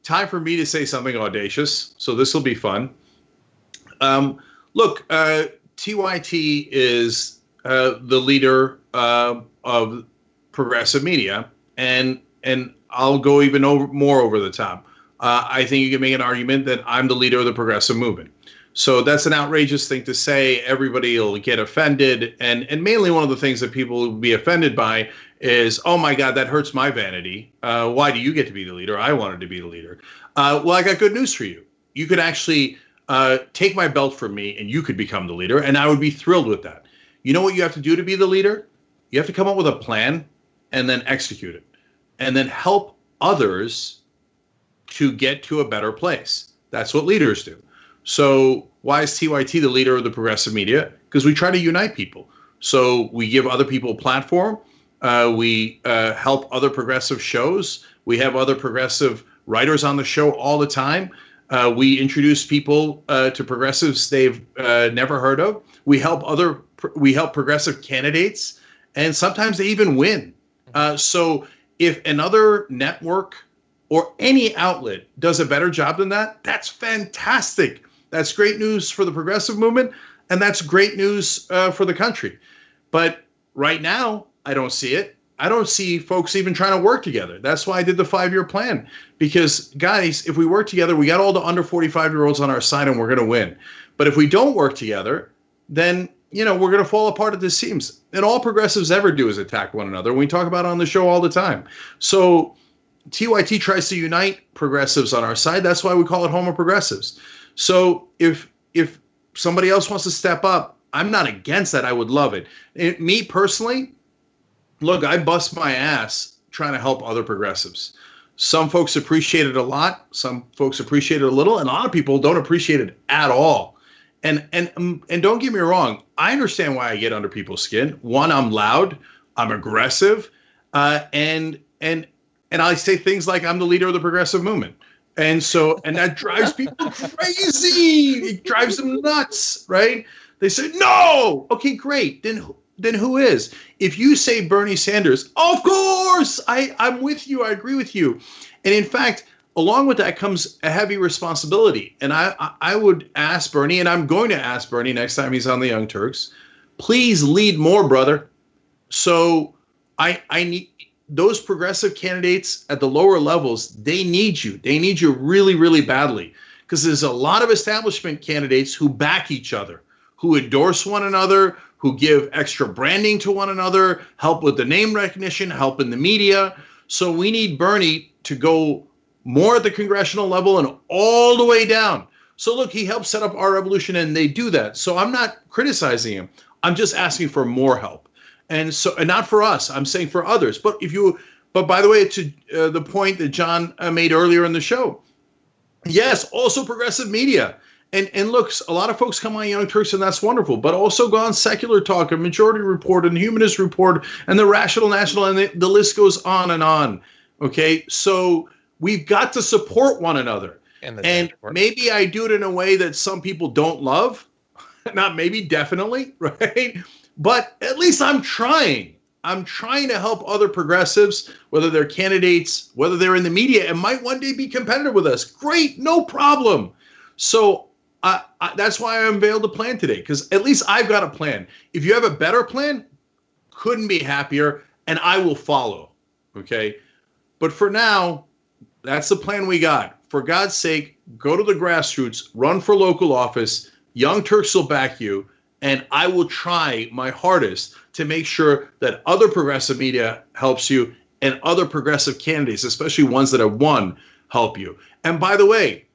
time for me to say something audacious. So this will be fun. Look, TYT is the leader of progressive media, and I'll go even more over the top. I think you can make an argument that I'm the leader of the progressive movement. So that's an outrageous thing to say. Everybody will get offended. And mainly one of the things that people will be offended by is, oh, my God, that hurts my vanity. Why do you get to be the leader? I wanted to be the leader. Well, I got good news for you. You could actually take my belt from me and you could become the leader. And I would be thrilled with that. You know what you have to do to be the leader? You have to come up with a plan and then execute it. And then help others to get to a better place. That's what leaders do. So why is TYT the leader of the progressive media? Because we try to unite people. So we give other people a platform. We help other progressive shows. We have other progressive writers on the show all the time. We introduce people to progressives they've never heard of. We help progressive candidates, and sometimes they even win. So if another network or any outlet does a better job than that, that's fantastic. That's great news for the progressive movement, and that's great news for the country. But right now, I don't see it. I don't see folks even trying to work together. That's why I did the 5-year plan. Because, guys, if we work together, we got all the under 45-year-olds on our side, and we're going to win. But if we don't work together, then, we're going to fall apart at the seams. And all progressives ever do is attack one another. We talk about it on the show all the time. So TYT tries to unite progressives on our side. That's why we call it Home of Progressives. So if somebody else wants to step up, I'm not against that. I would love it. Me personally, look, I bust my ass trying to help other progressives. Some folks appreciate it a lot. Some folks appreciate it a little, and a lot of people don't appreciate it at all. And don't get me wrong, I understand why I get under people's skin. One, I'm loud, I'm aggressive, and I say things like I'm the leader of the progressive movement. And that drives people crazy. It drives them nuts, right? They say, no. Okay, great. Then who is? If you say Bernie Sanders, of course, I'm with you. I agree with you. And in fact, along with that comes a heavy responsibility. And I would ask Bernie, and I'm going to ask Bernie next time he's on the Young Turks, please lead more, brother. So I need those progressive candidates at the lower levels. They need you. They need you really, really badly, because there's a lot of establishment candidates who back each other, who endorse one another, who give extra branding to one another, help with the name recognition, help in the media. So we need Bernie to go more at the congressional level and all the way down. So look, he helped set up our revolution, and they do that. So I'm not criticizing him. I'm just asking for more help. And not for us, I'm saying for others. But by the way, to the point that John made earlier in the show, yes, also progressive media. And look, a lot of folks come on Young Turks, and that's wonderful. But also go on Secular Talk, and Majority Report, and Humanist Report, and the Rational National, and the list goes on and on. Okay, so we've got to support one another. And maybe I do it in a way that some people don't love. Not maybe, definitely, right? But at least I'm trying. I'm trying to help other progressives, whether they're candidates, whether they're in the media, and might one day be competitive with us. Great, no problem. So that's why I unveiled a plan today, because at least I've got a plan. If you have a better plan, couldn't be happier, and I will follow, okay? But for now, that's the plan we got. For God's sake, go to the grassroots, run for local office. Young Turks will back you. And I will try my hardest to make sure that other progressive media helps you, and other progressive candidates, especially ones that have won, help you. And by the way,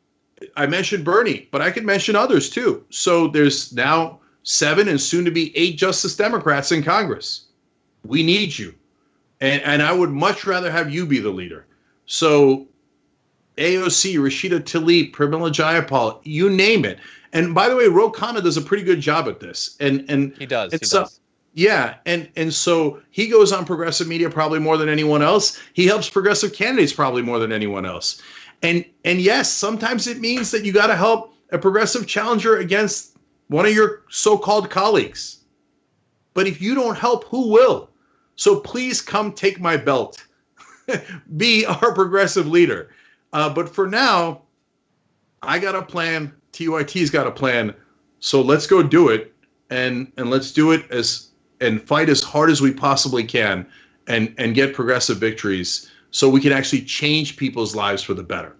I mentioned Bernie, but I could mention others too. So there's now 7 and soon to be 8 Justice Democrats in Congress. We need you. And I would much rather have you be the leader. So AOC, Rashida Tlaib, Pramila Jayapal, you name it. And by the way, Ro Khanna does a pretty good job at this. And he does. Yeah. And so he goes on progressive media probably more than anyone else. He helps progressive candidates probably more than anyone else. And yes, sometimes it means that you got to help a progressive challenger against one of your so-called colleagues. But if you don't help, who will? So please come take my belt. Be our progressive leader. But for now, I got a plan. TYT's got a plan. So let's go do it, and let's do it and fight as hard as we possibly can, and get progressive victories so we can actually change people's lives for the better.